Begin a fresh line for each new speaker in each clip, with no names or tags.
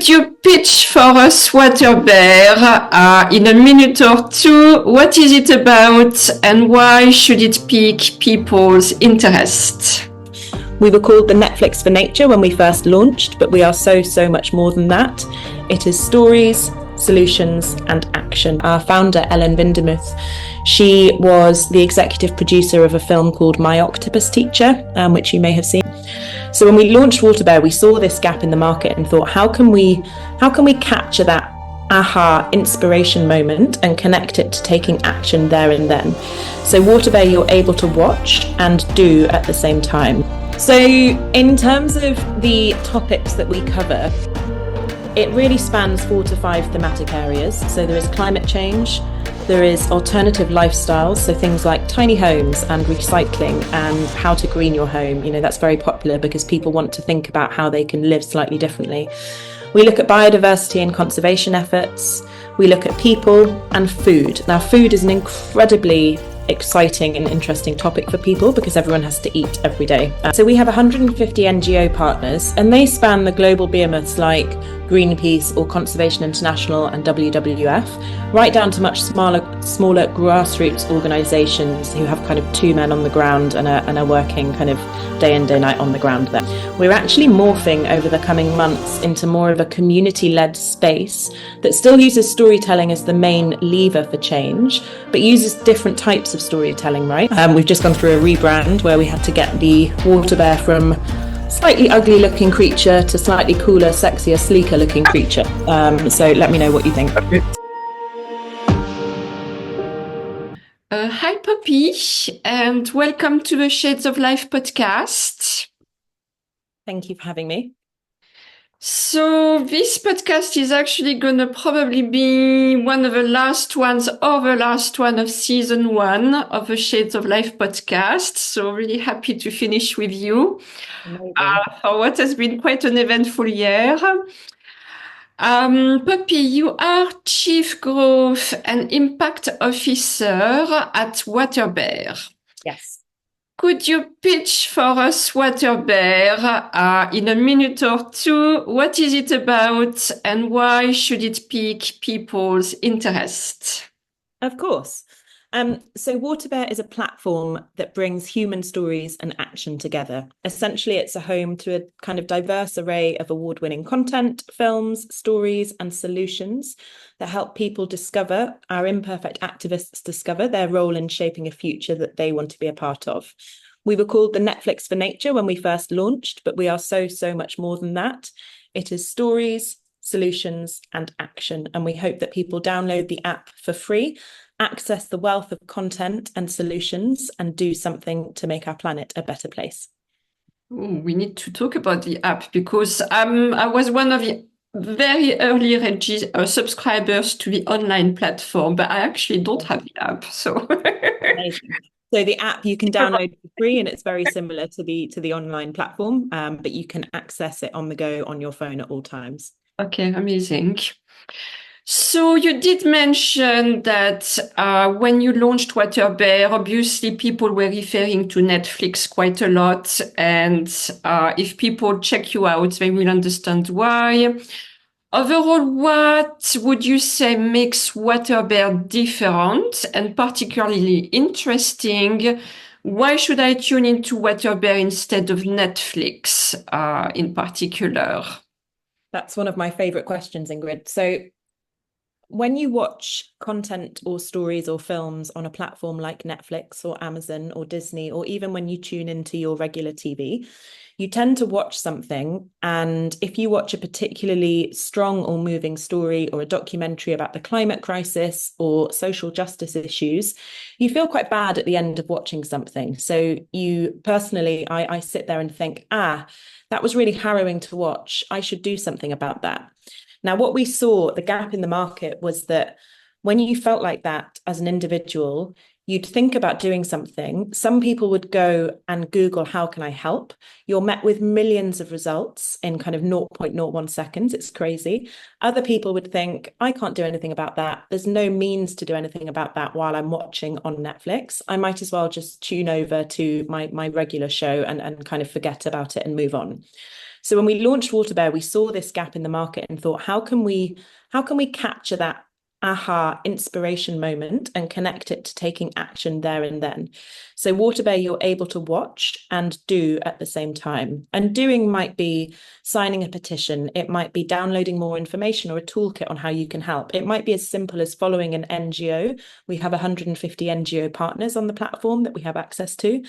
Could you pitch for us WaterBear in a minute or two? What is it about and why should it pique people's interest?
We were called the Netflix for nature when we first launched, but we are so much more than that. It is stories, solutions and action. Our founder, Ellen Vindemuth, she was the executive producer of a film called My Octopus Teacher, which you may have seen. So when we launched WaterBear, we saw this gap in the market and thought, how can we capture that aha inspiration moment and connect it to taking action there and then? So WaterBear, you're able to watch and do at the same time. So in terms of the topics that we cover, it really spans 4 to 5 thematic areas. So there is climate change, there is alternative lifestyles, so things like tiny homes and recycling and how to green your home. You know, that's very popular because people want to think about how they can live slightly differently. We look at biodiversity and conservation efforts. We look at people and food. Now, food is an incredibly exciting and interesting topic for people because everyone has to eat every day. So we have 150 NGO partners and they span the global behemoths like Greenpeace or Conservation International and WWF, right down to much smaller grassroots organisations who have kind of 2 men on the ground and are working kind of day in, day night on the ground there. We're actually morphing over the coming months into more of a community-led space that still uses storytelling as the main lever for change, but uses different types of storytelling, right? We've just gone through a rebrand where we had to get the WaterBear from slightly ugly looking creature to slightly cooler, sexier, sleeker looking creature. So let me know what you think.
Hi Poppy, and welcome to the Shades of Life podcast.
Thank you for having me.
So this podcast is actually going to probably be one of the last ones or the last one of season 1 of the Shades of Life podcast. So really happy to finish with you for what has been quite an eventful year. Poppy, you are Chief Growth and Impact Officer at WaterBear.
Yes.
Could you pitch for us WaterBear in a minute or two? What is it about and why should it pique people's interest?
Of course. So WaterBear is a platform that brings human stories and action together. Essentially, it's a home to a kind of diverse array of award-winning content, films, stories, and solutions that help people discover, our imperfect activists discover their role in shaping a future that they want to be a part of. We were called the Netflix for nature when we first launched, but we are so much more than that. It is stories, solutions, and action. And we hope that people download the app for free, access the wealth of content and solutions, and do something to make our planet a better place.
Ooh, we need to talk about the app because I was one of the very early subscribers to the online platform, but I actually don't have the app. So
So the app you can download for free, and it's very similar to the online platform, but you can access it on the go on your phone at all times.
Okay, amazing. So you did mention that when you launched WaterBear, obviously people were referring to Netflix quite a lot. And if people check you out, they will understand why. Overall, what would you say makes WaterBear different and particularly interesting? Why should I tune into WaterBear instead of Netflix in particular?
That's one of my favorite questions, Ingrid. So when you watch content or stories or films on a platform like Netflix or Amazon or Disney, or even when you tune into your regular TV, you tend to watch something. And if you watch a particularly strong or moving story or a documentary about the climate crisis or social justice issues, you feel quite bad at the end of watching something. So you personally, I sit there and think, that was really harrowing to watch. I should do something about that. Now, what we saw, the gap in the market was that when you felt like that as an individual, you'd think about doing something. Some people would go and Google, how can I help? You're met with millions of results in kind of 0.01 seconds. It's crazy. Other people would think, I can't do anything about that. There's no means to do anything about that while I'm watching on Netflix. I might as well just tune over to my regular show and kind of forget about it and move on. So when we launched WaterBear, we saw this gap in the market and thought, how can we capture that aha inspiration moment and connect it to taking action there and then? So WaterBear, you're able to watch and do at the same time. And doing might be signing a petition, it might be downloading more information or a toolkit on how you can help. It might be as simple as following an NGO. We have 150 NGO partners on the platform that we have access to,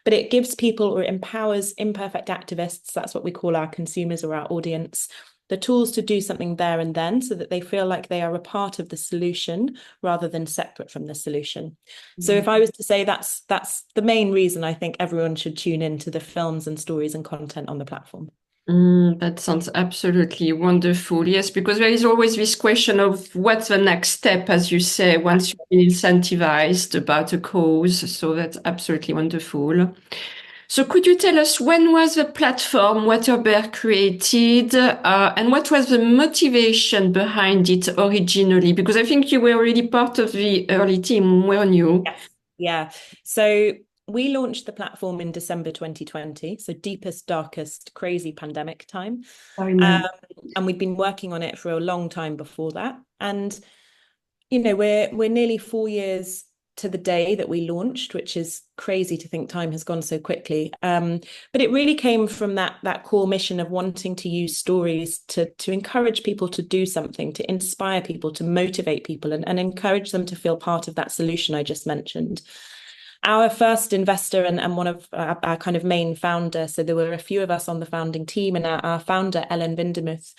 but it gives people or empowers imperfect activists, that's what we call our consumers or our audience, the tools to do something there and then so that they feel like they are a part of the solution rather than separate from the solution. So if I was to say that's the main reason I think everyone should tune into the films and stories and content on the platform.
That sounds absolutely wonderful. Yes, because there is always this question of what's the next step, as you say, once you've been incentivized about a cause. So that's absolutely wonderful. So could you tell us when was the platform WaterBear created, and what was the motivation behind it originally? Because I think you were already part of the early team, weren't you?
Yes. Yeah. So we launched the platform in December 2020, so deepest, darkest, crazy pandemic time.
I
Um,
remember.
and we'd been working on it for a long time before that. And we're nearly 4 years to the day that we launched, which is crazy to think time has gone so quickly. But it really came from that core mission of wanting to use stories to encourage people to do something, to inspire people, to motivate people, and encourage them to feel part of that solution I just mentioned. Our first investor and one of our kind of main founder, so there were a few of us on the founding team, and our founder, Ellen Vindemuth,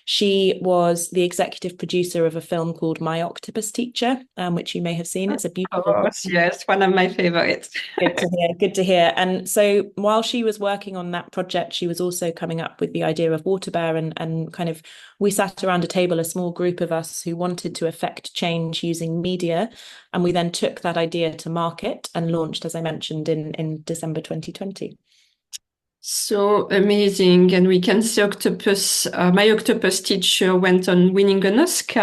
she was the executive producer of a film called My Octopus Teacher, which you may have seen. It's a
Of
beautiful film.
course, yes, one of my favorites.
Good to hear. Good to hear. And so while she was working on that project, she was also coming up with the idea of WaterBear and kind of we sat around a table, a small group of us who wanted to affect change using media. And we then took that idea to market and launched, as I mentioned, in December 2020.
So amazing. And we can see My Octopus Teacher went on winning an Oscar.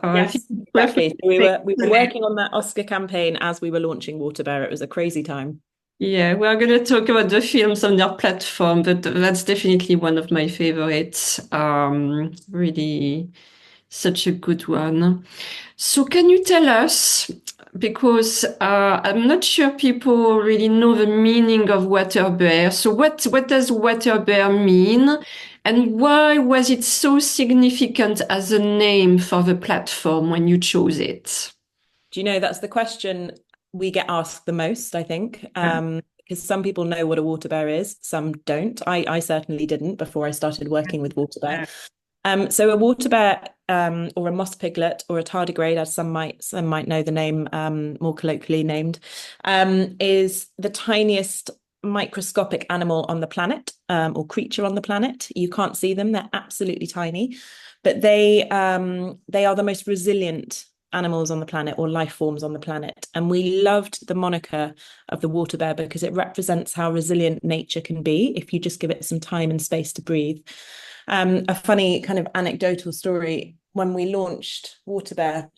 I think
Yes, exactly. So we were working on that Oscar campaign as we were launching WaterBear. It was a crazy time.
yeah, we're going to talk about the films on their platform, but that's definitely one of my favorites. Really, such a good one. So can you tell us, because I'm not sure people really know the meaning of WaterBear. So what does WaterBear mean? And why was it so significant as a name for the platform when you chose it?
Do you know that's the question we get asked the most, I think. Because some people know what a water bear is, some don't. I certainly didn't before I started working with water bear. So a water bear or a moss piglet or a tardigrade, as some might know the name more colloquially named, is the tiniest microscopic animal on the planet or creature on the planet. You can't see them; they're absolutely tiny, but they are the most resilient animals on the planet or life forms on the planet. And we loved the moniker of the water bear because it represents how resilient nature can be if you just give it some time and space to breathe. A funny kind of anecdotal story, when we launched WaterBear,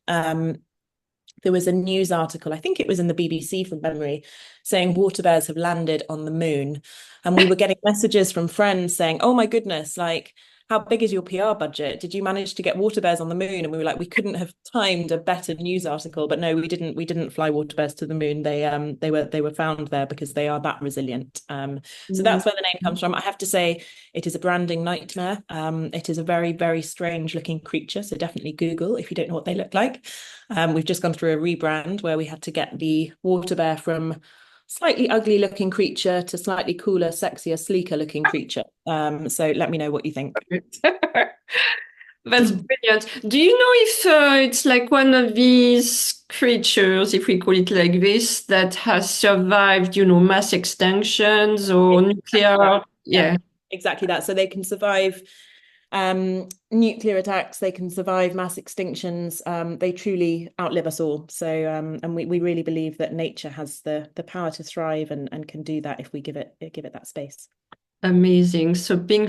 there was a news article, I think it was in the BBC from memory, saying water bears have landed on the moon. And we were getting messages from friends saying, oh my goodness, like, how big is your PR budget? Did you manage to get water bears on the moon? And we were like, we couldn't have timed a better news article. But no, we didn't fly water bears to the moon. They were found there because they are that resilient. So that's where the name comes from. I have to say, it is a branding nightmare. It is a very, very strange looking creature. So definitely Google if you don't know what they look like. We've just gone through a rebrand where we had to get the water bear from slightly ugly looking creature to slightly cooler, sexier, sleeker looking creature. So let me know what you think.
That's brilliant. Do you know if it's like one of these creatures, if we call it like this, that has survived, mass extinctions or
Exactly that.
nuclear?
Yeah,
Yeah.
exactly that. So they can survive Nuclear attacks, they can survive mass extinctions. They truly outlive us all. So, and we really believe that nature has the power to thrive and can do that if we give it that space.
Amazing. So being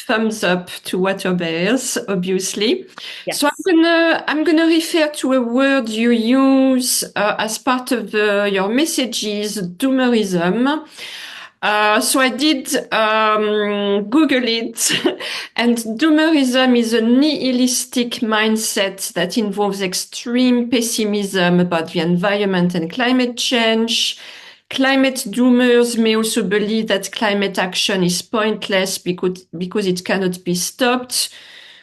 thumbs up to water bears, obviously. So
Yes.
I'm gonna refer to a word you use as part of your messages, doomerism. So I did Google it, and doomerism is a nihilistic mindset that involves extreme pessimism about the environment and climate change. Climate doomers may also believe that climate action is pointless because it cannot be stopped.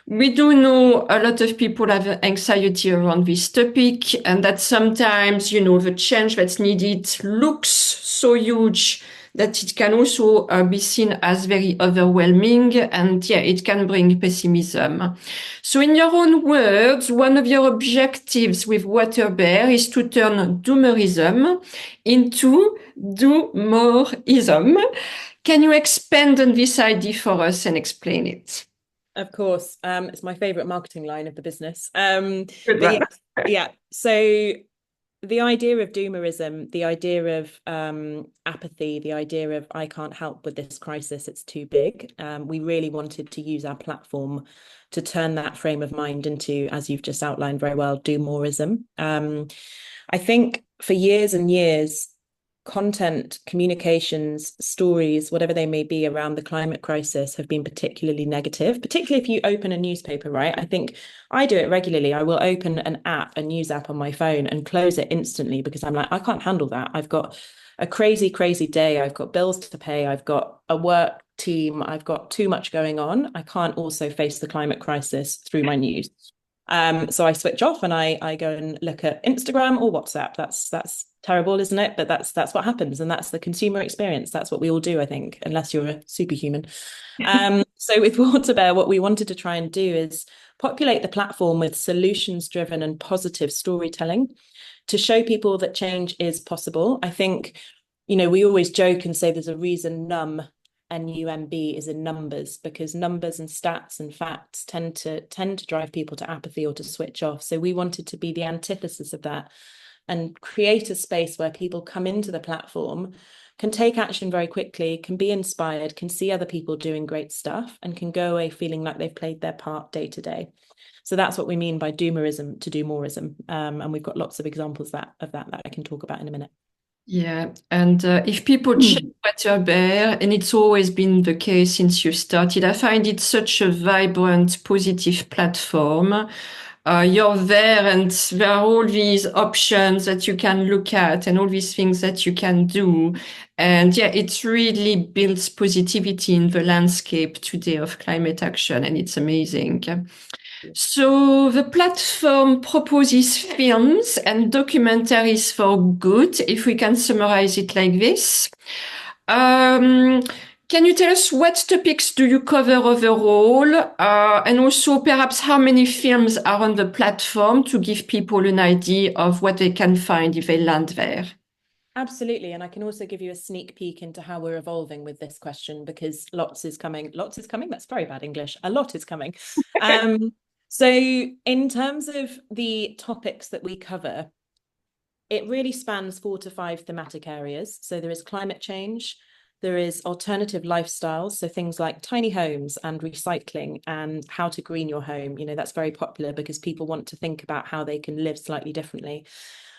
We do know a lot of people have anxiety around this topic, and that sometimes, the change that's needed looks so huge that it can also be seen as very overwhelming, and yeah, it can bring pessimism. So in your own words, one of your objectives with WaterBear is to turn doomerism into do more-ism. Can you expand on this idea for us and explain it?
Of course, it's my favorite marketing line of the business.
Good
But
one.
yeah, yeah. So the idea of doomerism, the idea of apathy, the idea of I can't help with this crisis, it's too big. We really wanted to use our platform to turn that frame of mind into, as you've just outlined very well, doomerism. I think for years and years, content, communications, stories, whatever they may be around the climate crisis have been particularly negative, particularly if you open a newspaper, right? I think I do it regularly. I will open an app, a news app on my phone and close it instantly because I'm like, I can't handle that. I've got a crazy, crazy day. I've got bills to pay. I've got a work team. I've got too much going on. I can't also face the climate crisis through my news. So I switch off and I go and look at Instagram or WhatsApp. That's terrible, isn't it? But that's what happens, and that's the consumer experience. That's what we all do, I think, unless you're a superhuman. So with WaterBear, what we wanted to try and do is populate the platform with solutions-driven and positive storytelling to show people that change is possible. I think, we always joke and say there's a reason NUMB is in numbers, because numbers and stats and facts tend to drive people to apathy or to switch off. So we wanted to be the antithesis of that and create a space where people come into the platform, can take action very quickly, can be inspired, can see other people doing great stuff, and can go away feeling like they've played their part day to day. So that's what we mean by doomerism to do moreism. And we've got lots of examples of that I can talk about in a minute.
Yeah, and if people check WaterBear, and it's always been the case since you started, I find it such a vibrant, positive platform. You're there, and there are all these options that you can look at, and all these things that you can do. And yeah, it really builds positivity in the landscape today of climate action, and it's amazing. So the platform proposes films and documentaries for good, if we can summarize it like this. Um, can you tell us what topics do you cover overall? And also perhaps how many films are on the platform to give people an idea of what they can find if they land there?
Absolutely. And I can also give you a sneak peek into how we're evolving with this question, because lots is coming. Lots is coming. That's very bad English. A lot is coming. So in terms of the topics that we cover, it really spans 4 to 5 thematic areas. So there is climate change, there is alternative lifestyles, so things like tiny homes and recycling and how to green your home. That's very popular because people want to think about how they can live slightly differently.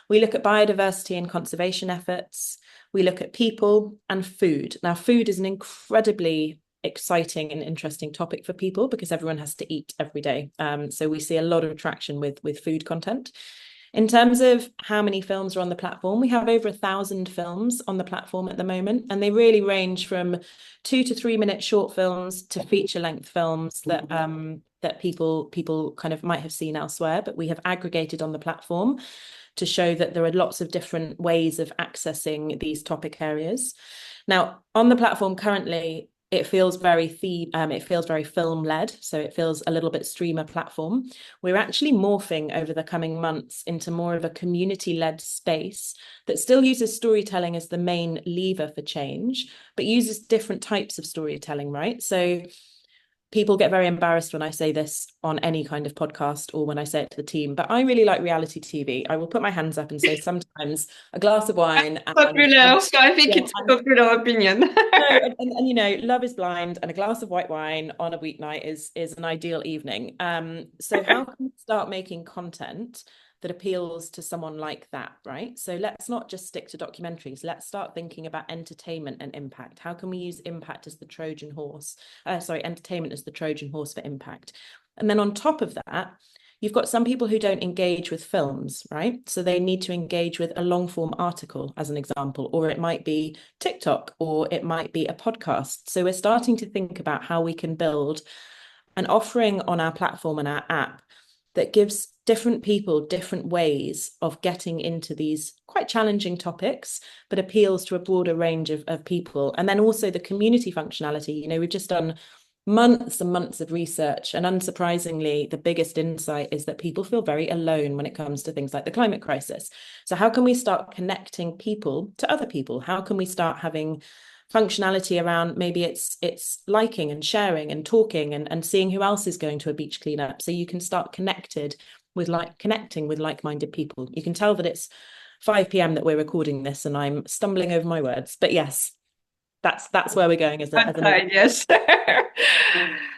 We look at biodiversity and conservation efforts. We look at people and food. Now, food is an incredibly exciting and interesting topic for people because everyone has to eat every day. So we see a lot of traction with food content. In terms of how many films are on the platform, we have over 1,000 films on the platform at the moment, and they really range from 2 to 3 minute short films to feature length films that people kind of might have seen elsewhere, but we have aggregated on the platform to show that there are lots of different ways of accessing these topic areas. Now, on the platform currently, it feels very film led, so it feels a little bit streamer platform. We're actually morphing over the coming months into more of a community led space that still uses storytelling as the main lever for change, but uses different types of storytelling, right? So people get very embarrassed when I say this on any kind of podcast or when I say it to the team, but I really like reality TV. I will put my hands up and say sometimes a glass of wine
Popular, so I think
yeah,
it's a popular opinion.
no, and you know, Love is Blind and a glass of white wine on a weeknight is an ideal evening. So how can we start making content that appeals to someone like that, right? So let's not just stick to documentaries. Let's start thinking about entertainment and impact. How can we use impact as the Trojan horse? Entertainment as the Trojan horse for impact. And then on top of that, you've got some people who don't engage with films, right? So they need to engage with a long form article, as an example, or it might be TikTok, or it might be a podcast. So we're starting to think about how we can build an offering on our platform and our app that gives different people different ways of getting into these quite challenging topics, but appeals to a broader range of people. And then also the community functionality. You know, we've just done months and months of research, and unsurprisingly, the biggest insight is that people feel very alone when it comes to things like the climate crisis. So how can we start connecting people to other people? How can we start having functionality around, maybe it's liking and sharing and talking and seeing who else is going to a beach cleanup, so you can start connecting with like-minded people. You can tell that it's 5 p.m. that we're recording this and I'm stumbling over my words, but yes, that's where we're going as an
Yes.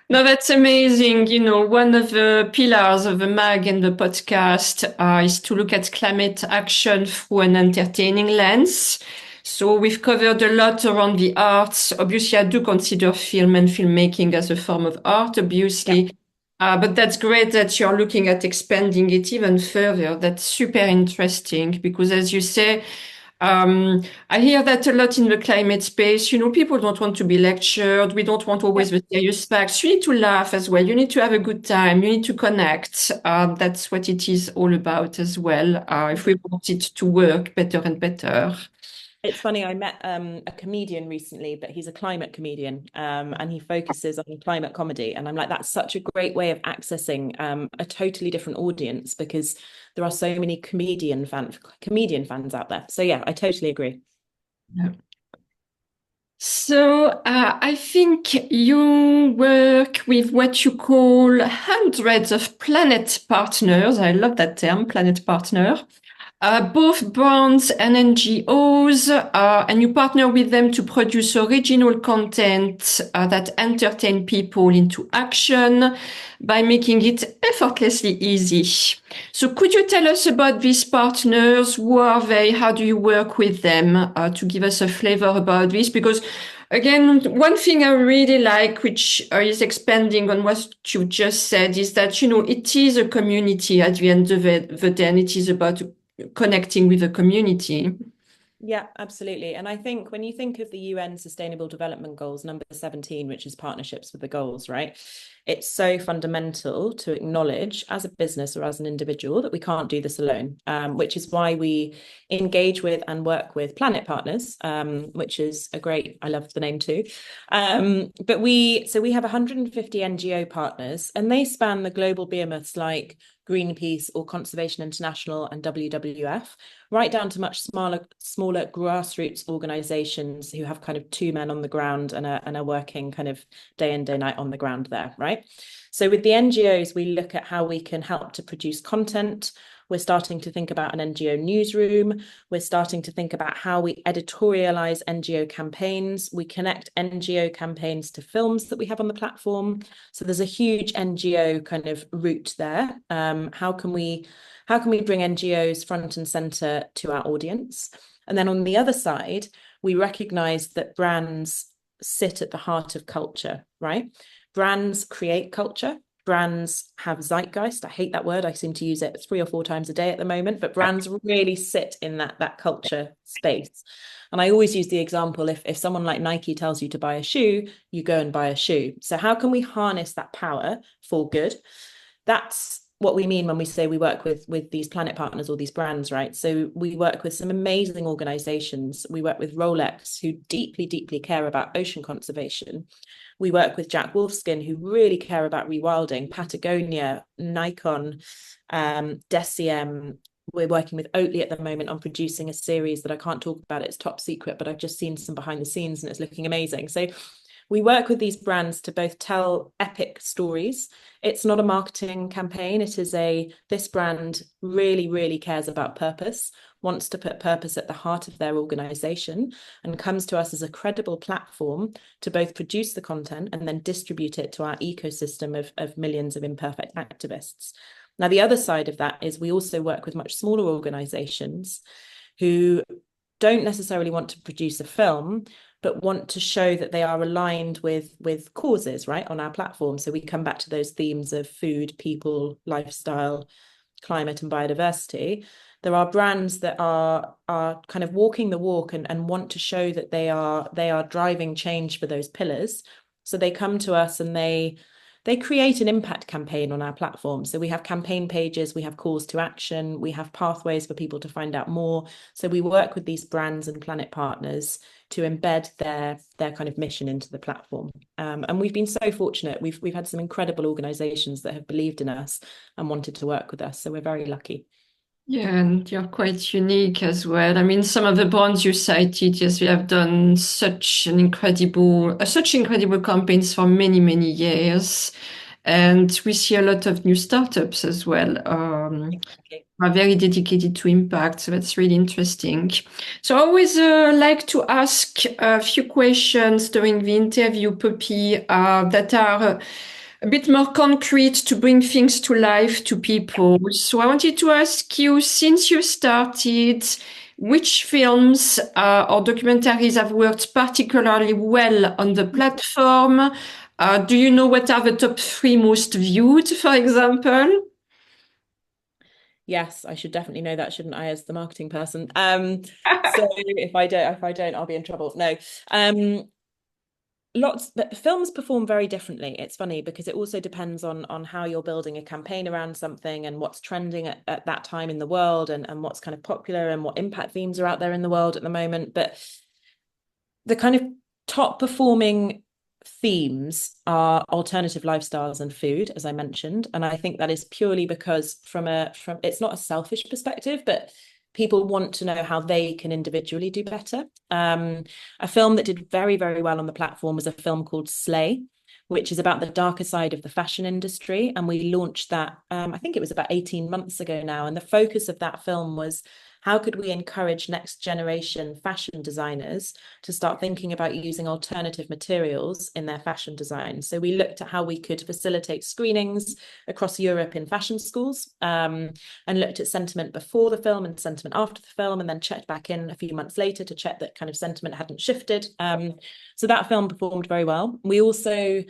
No, that's amazing. You know, one of the pillars of the mag and the podcast is to look at climate action through an entertaining lens. So we've covered a lot around the arts. Obviously, I do consider film and filmmaking as a form of art,
yeah.
obviously. But that's great that you're looking at expanding it even further. That's super interesting because, as you say, I hear that a lot in the climate space. You know, people don't want to be lectured. We don't want always the serious facts. You need to laugh as well. You need to have a good time. You need to connect. That's what it is all about as well. If we want it to work better and better.
It's funny, I met a comedian recently, but he's a climate comedian, and he focuses on climate comedy. And I'm like, that's such a great way of accessing a totally different audience, because there are so many comedian fans out there. So yeah, I totally agree.
Yeah. So I think you work with what you call hundreds of planet partners. I love that term, planet partner. Both brands and NGOs, and you partner with them to produce original content that entertain people into action by making it effortlessly easy. So could you tell us about these partners? Who are they? How do you work with them to give us a flavor about this? Because again, one thing I really like, which is expanding on what you just said, is that, you know, it is a community at the end of the day, and it is about connecting with the community.
Yeah, absolutely. And I think when you think of the UN Sustainable Development Goals, number 17, which is partnerships with the goals, right? It's so fundamental to acknowledge as a business or as an individual that we can't do this alone, which is why we engage with and work with Planet Partners, which is I love the name too. But we have 150 NGO partners, and they span the global behemoths like Greenpeace or Conservation International and WWF, right down to much smaller grassroots organizations who have kind of two men on the ground and are working kind of day in, day night on the ground there, right? So with the NGOs, we look at how we can help to produce content. We're starting to think about an NGO newsroom. We're starting to think about how we editorialize NGO campaigns. We connect NGO campaigns to films that we have on the platform. So there's a huge NGO kind of route there. How can we bring NGOs front and center to our audience? And then on the other side, we recognize that brands sit at the heart of culture, right? Brands create culture. Brands have zeitgeist. I hate that word. I seem to use it 3 or 4 times a day at the moment, but brands really sit in that culture space. And I always use the example, if someone like Nike tells you to buy a shoe, you go and buy a shoe. So how can we harness that power for good? That's what we mean when we say we work with these planet partners or these brands, right? So we work with some amazing organizations. We work with Rolex, who deeply, deeply care about ocean conservation. We work with Jack Wolfskin, who really care about rewilding, Patagonia, Nikon, Deciem. We're working with Oatly at the moment on producing a series that I can't talk about. It's top secret, but I've just seen some behind the scenes and it's looking amazing. So We work with these brands to both tell epic stories. It's not a marketing campaign. This brand really, really cares about purpose, wants to put purpose at the heart of their organization, and comes to us as a credible platform to both produce the content and then distribute it to our ecosystem of millions of imperfect activists. Now, the other side of that is we also work with much smaller organizations who don't necessarily want to produce a film, but want to show that they are aligned with causes, right, on our platform. So we come back to those themes of food, people, lifestyle, climate, and biodiversity. There are brands that are kind of walking the walk and want to show that they are driving change for those pillars. So they come to us and they create an impact campaign on our platform. So we have campaign pages, we have calls to action, we have pathways for people to find out more. So we work with these brands and planet partners to embed their kind of mission into the platform. And we've been so fortunate. We've had some incredible organizations that have believed in us and wanted to work with us. So we're very lucky.
Yeah, and you're quite unique as well. I mean, some of the brands you cited, yes, we have done such incredible campaigns for many, many years. And we see a lot of new startups as well,
Exactly.
are very dedicated to impact. So that's really interesting. So I always like to ask a few questions during the interview, Poppy, that are a bit more concrete to bring things to life to people. So I wanted to ask you, since you started, which films or documentaries have worked particularly well on the platform? Do you know what are the top three most viewed, for example?
Yes, I should definitely know that, shouldn't I, as the marketing person? So if I don't, I'll be in trouble. No. Lots, but films perform very differently. It's funny because it also depends on how you're building a campaign around something and what's trending at that time in the world, and what's kind of popular and what impact themes are out there in the world at the moment. But the kind of top performing themes are alternative lifestyles and food, as I mentioned. And I think that is purely because from it's not a selfish perspective, but people want to know how they can individually do better. A film that did very, very well on the platform was a film called Slay, which is about the darker side of the fashion industry. And we launched that, I think it was about 18 months ago now. And the focus of that film was how could we encourage next generation fashion designers to start thinking about using alternative materials in their fashion design? So we looked at how we could facilitate screenings across Europe in fashion schools, and looked at sentiment before the film and sentiment after the film, and then checked back in a few months later to check that kind of sentiment hadn't shifted. So that film performed very well. We also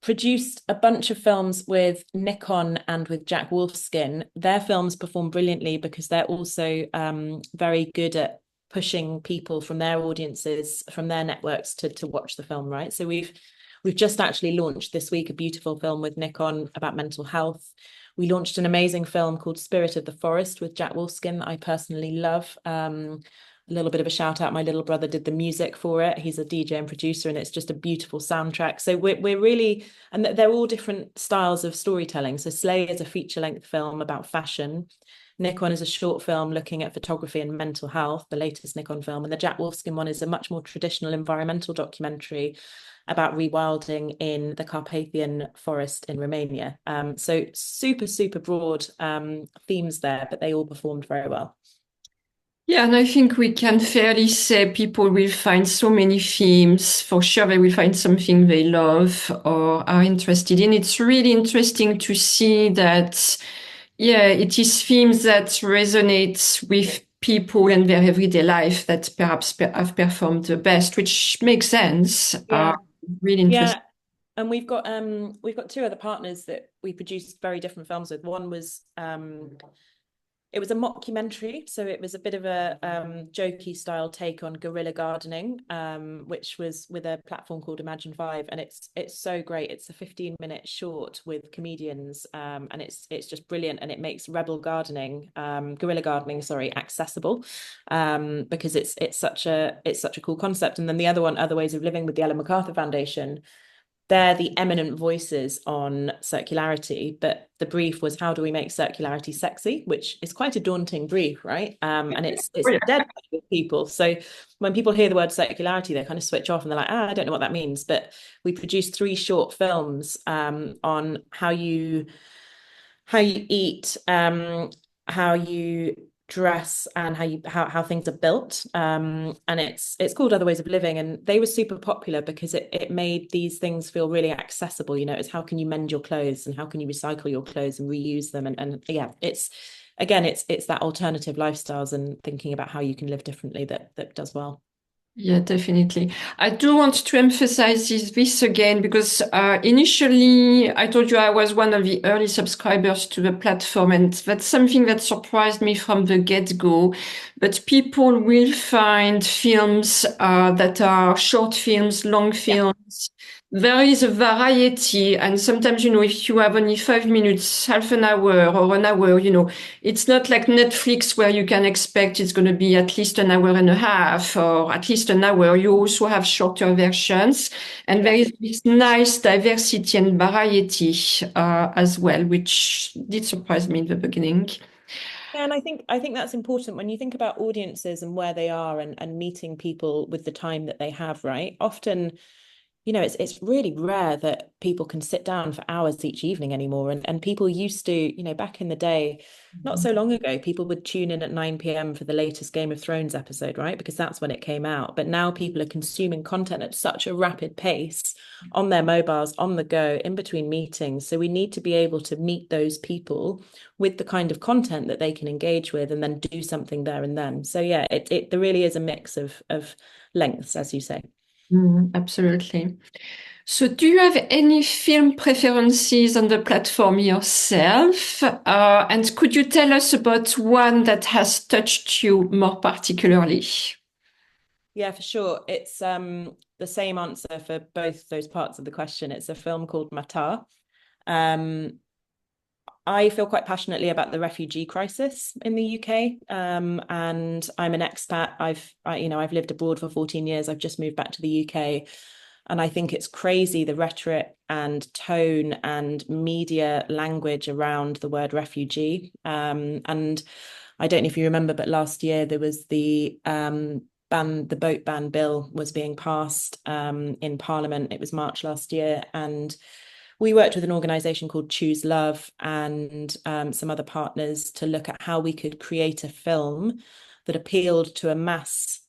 produced a bunch of films with Nikon and with Jack Wolfskin. Their films perform brilliantly because they're also very good at pushing people from their audiences, from their networks to watch the film, right? So we've just actually launched this week a beautiful film with Nikon about mental health. We launched an amazing film called Spirit of the Forest with Jack Wolfskin that I personally love. A little bit of a shout out, my little brother did the music for it. He's a DJ and producer, and it's just a beautiful soundtrack. So we're really, and they're all different styles of storytelling. So Slay is a feature-length film about fashion. Nikon is a short film looking at photography and mental health, the latest Nikon film. And the Jack Wolfskin one is a much more traditional environmental documentary about rewilding in the Carpathian forest in Romania. So super, super broad themes there, but they all performed very well.
Yeah, and I think we can fairly say people will find so many themes. For sure, they will find something they love or are interested in. It's really interesting to see that, yeah, it is themes that resonate with people and their everyday life that perhaps have performed the best, which makes sense.
Yeah.
Really interesting.
Yeah, and we've got two other partners that we produced very different films with. One was it was a mockumentary, so it was a bit of a jokey style take on guerrilla gardening, which was with a platform called Imagine 5, and it's so great. It's a 15-minute short with comedians, and it's just brilliant, and it makes guerrilla gardening, sorry, accessible, because it's such a cool concept. And then the other one, Other Ways of Living, with the Ellen MacArthur Foundation. they're the eminent voices on circularity, but the brief was how do we make circularity sexy, which is quite a daunting brief, right? And it's dead with people. So when people hear the word circularity, they kind of switch off and they're like, I don't know what that means. But we produced 3 short films on how you eat, how you dress, and how things are built. And it's called Other Ways of Living, and they were super popular because it made these things feel really accessible. It's how can you mend your clothes and how can you recycle your clothes and reuse them, and yeah, it's that alternative lifestyles and thinking about how you can live differently that does well.
Yeah, definitely. I do want to emphasize this again because initially I told you I was one of the early subscribers to the platform, and that's something that surprised me from the get-go. But people will find films that are short films, long
Yeah.
films. There is a variety, and sometimes, if you have only 5 minutes, half an hour, or an hour, it's not like Netflix where you can expect it's going to be at least an hour and a half or at least an hour. You also have shorter versions, and there
Yeah.
is this nice diversity and variety as well, which did surprise me in the beginning.
Yeah, and I think that's important when you think about audiences and where they are, and meeting people with the time that they have, right? Often, it's really rare that people can sit down for hours each evening anymore. And people used to, back in the day, not so long ago, people would tune in at 9 p.m. for the latest Game of Thrones episode, right? Because that's when it came out. But now people are consuming content at such a rapid pace on their mobiles, on the go, in between meetings. So we need to be able to meet those people with the kind of content that they can engage with and then do something there and then. So yeah, there really is a mix of lengths, as you say.
Absolutely. So, do you have any film preferences on the platform yourself? And could you tell us about one that has touched you more particularly?
Yeah, for sure. It's the same answer for both those parts of the question. It's a film called Mata. Um, I feel quite passionately about the refugee crisis in the UK, and I'm an expat. I've lived abroad for 14 years. I've just moved back to the UK, and I think it's crazy the rhetoric and tone and media language around the word refugee. And I don't know if you remember, but last year there was the boat ban bill was being passed in Parliament. It was March last year, and we worked with an organization called Choose Love and some other partners to look at how we could create a film that appealed to a mass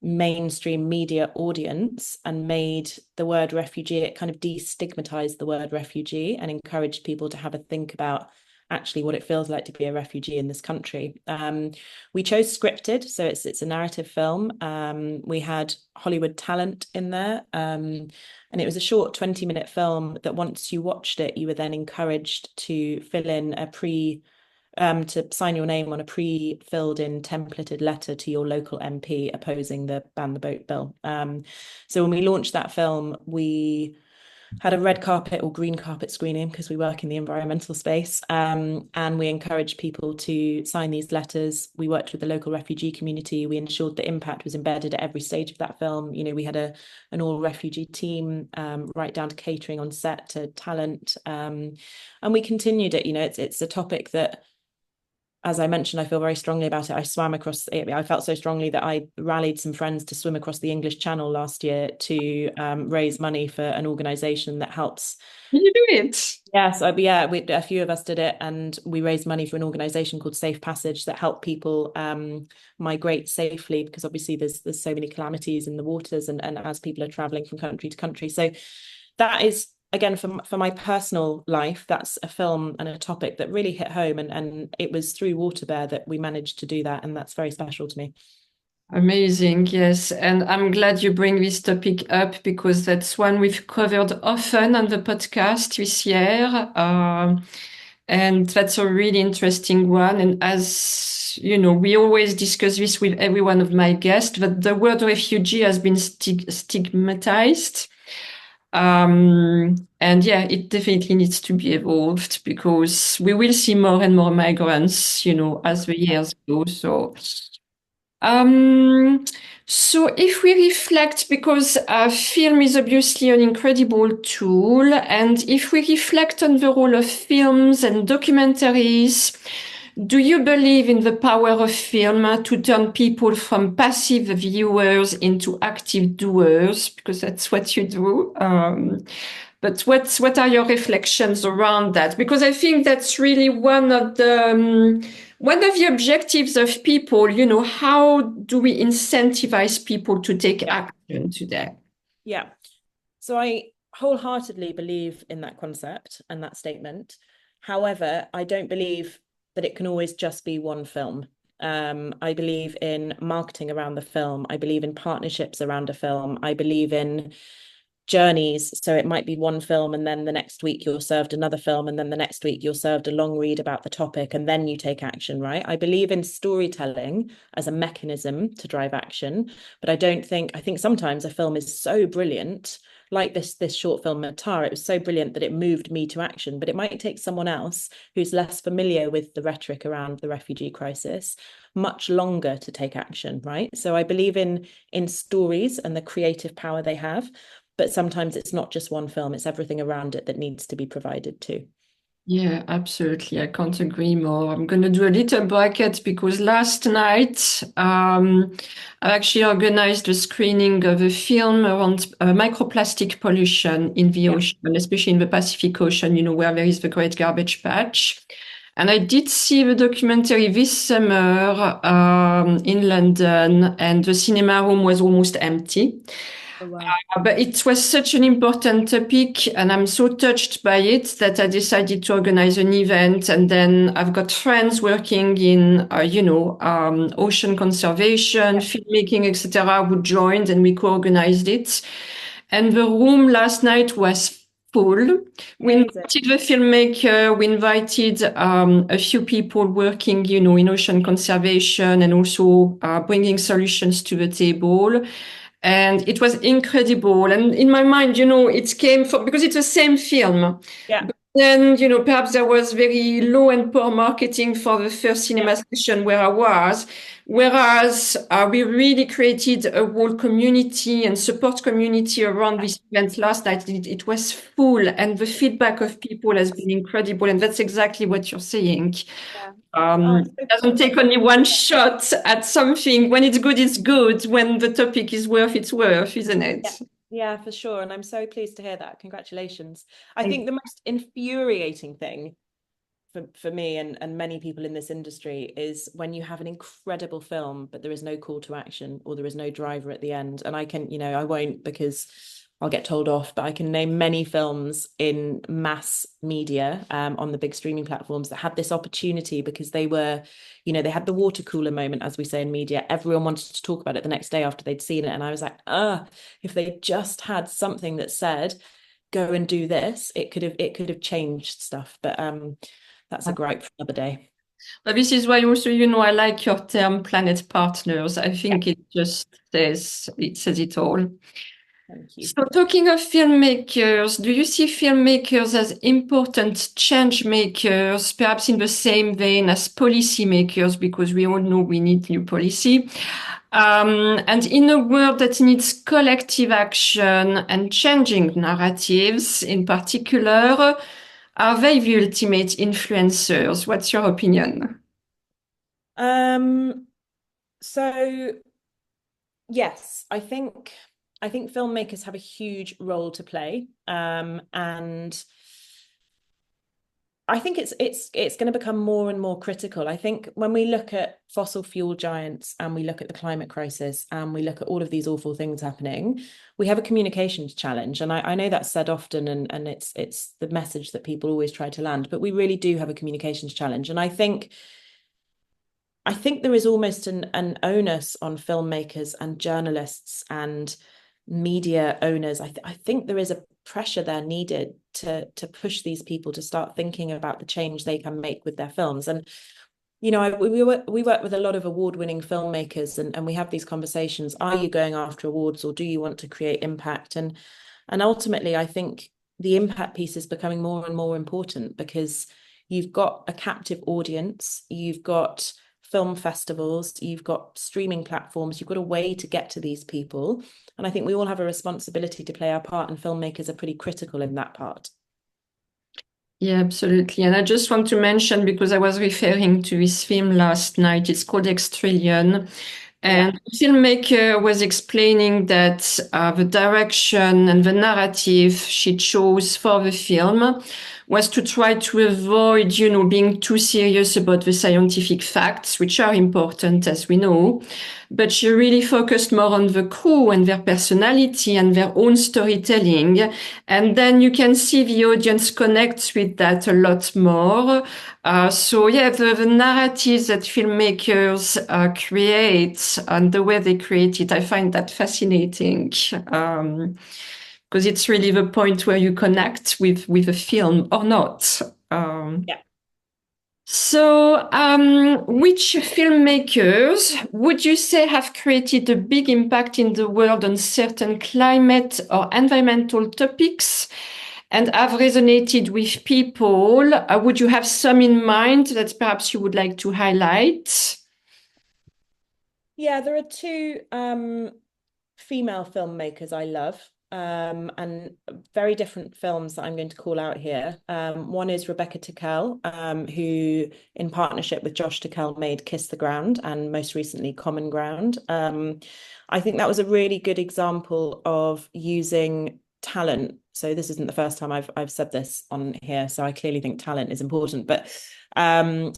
mainstream media audience and made the word refugee, it kind of destigmatized the word refugee and encouraged people to have a think about actually what it feels like to be a refugee in this country. We chose scripted, so it's a narrative film. We had Hollywood talent in there, and it was a short 20-minute film that once you watched it, you were then encouraged to fill in to sign your name on a pre-filled in templated letter to your local MP opposing the Ban the Boat bill. So when we launched that film, we had a red carpet or green carpet screening because we work in the environmental space. And we encouraged people to sign these letters. We worked with the local refugee community. We ensured the impact was embedded at every stage of that film. We had an all refugee team, right down to catering on set to talent. And we continued it. It's a topic that, as I mentioned, I feel very strongly about it. I felt so strongly that I rallied some friends to swim across the English Channel last year to raise money for an organisation that helps.
You do it.
Yes, a few of us did it, and we raised money for an organisation called Safe Passage that help people migrate safely, because obviously there's so many calamities in the waters, and as people are travelling from country to country. So that is, again, for my personal life, that's a film and a topic that really hit home, and it was through WaterBear that we managed to do that, and that's very special to me.
Amazing, yes. And I'm glad you bring this topic up because that's one we've covered often on the podcast this year. And that's a really interesting one. And as you know, we always discuss this with every one of my guests, that the word refugee has been stigmatized. And yeah, it definitely needs to be evolved because we will see more and more migrants, as the years go. So Um, so if we reflect, because film is obviously an incredible tool, and if we reflect on the role of films and documentaries, do you believe in the power of film to turn people from passive viewers into active doers? Because that's what you do. But what are your reflections around that? Because I think that's really one of the objectives of people. How do we incentivize people to take
Yeah.
action today?
Yeah. So I wholeheartedly believe in that concept and that statement. However, I don't believe that it can always just be one film. I believe in marketing around the film. I believe in partnerships around a film. I believe in journeys. So it might be one film, and then the next week you're served another film, and then the next week you're served a long read about the topic, and then you take action, right? I believe in storytelling as a mechanism to drive action, but I think sometimes a film is so brilliant, like this short film Matar, it was so brilliant that it moved me to action, but it might take someone else who's less familiar with the rhetoric around the refugee crisis much longer to take action, right? So I believe in stories and the creative power they have, but sometimes it's not just one film, it's everything around it that needs to be provided too.
Yeah, absolutely. I can't agree more. I'm going to do a little bracket because last night I actually organized a screening of a film around microplastic pollution in the
Yeah.
ocean, especially in the Pacific Ocean, where there is the Great Garbage Patch. And I did see the documentary this summer in London, and the cinema room was almost empty.
Oh, wow.
But it was such an important topic, and I'm so touched by it that I decided to organize an event. And then I've got friends working in, ocean conservation, filmmaking, etc., who joined, and we co-organized it. And the room last night was full. We
Amazing.
invited the filmmaker, we invited a few people working, in ocean conservation and also bringing solutions to the table. And it was incredible. And in my mind, it came from, because it's the same film.
Yeah.
But then, perhaps there was very low and poor marketing for the first
Yeah.
cinema session where I was. Whereas we really created a whole community and support community around this event last night. It was full, and the feedback of people has been incredible. And that's exactly what you're saying.
Yeah. Oh,
It doesn't take only one shot at something. When it's good, it's good. When the topic is worth, it's worth, isn't
yeah.
it?
Yeah, for sure. And I'm so pleased to hear that. Congratulations. I
Thank
think the most infuriating thing for me and many people in this industry is when you have an incredible film, but there is no call to action or there is no driver at the end. And I can, I won't because I'll get told off, but I can name many films in mass media on the big streaming platforms that had this opportunity because they were, they had the water cooler moment, as we say in media. Everyone wanted to talk about it the next day after they'd seen it. And I was like, if they just had something that said, go and do this, it could have changed stuff. But that's a gripe for another day.
But this is why also, I like your term planet partners. I
Yeah,
think it says it all.
thank you.
So talking of filmmakers, do you see filmmakers as important change makers, perhaps in the same vein as policymakers, because we all know we need new policy? And in a world that needs collective action and changing narratives in particular, are they the ultimate influencers? What's your opinion?
Um, so yes, I think filmmakers have a huge role to play. And I think it's going to become more and more critical. I think when we look at fossil fuel giants and we look at the climate crisis and we look at all of these awful things happening, we have a communications challenge. And I know that's said often and it's the message that people always try to land, but we really do have a communications challenge. And I think there is almost an onus on filmmakers and journalists and media owners. I think there is a pressure there needed to push these people to start thinking about the change they can make with their films. And we work with a lot of award-winning filmmakers, and we have these conversations. Are you going after awards, or do you want to create impact? And ultimately, I think the impact piece is becoming more and more important because you've got a captive audience, you've got film festivals, you've got streaming platforms, you've got a way to get to these people. And I think we all have a responsibility to play our part, and filmmakers are pretty critical in that part.
Yeah, absolutely. And I just want to mention, because I was referring to this film last night, it's called Extrillion.
Yeah.
And the filmmaker was explaining that the direction and the narrative she chose for the film was to try to avoid, being too serious about the scientific facts, which are important, as we know. But she really focused more on the crew and their personality and their own storytelling. And then you can see the audience connects with that a lot more. So yeah, the narratives that filmmakers create and the way they create it, I find that fascinating. Because it's really the point where you connect with a film or not.
Yeah.
So, which filmmakers would you say have created a big impact in the world on certain climate or environmental topics and have resonated with people? Would you have some in mind that perhaps you would like to highlight?
Yeah, there are two female filmmakers I love, and very different films that I'm going to call out here. One is Rebecca Tickell, who, in partnership with Josh Tickell, made Kiss the Ground and most recently Common Ground. I think that was a really good example of using talent. So this isn't the first time I've said this on here, so I clearly think talent is important, but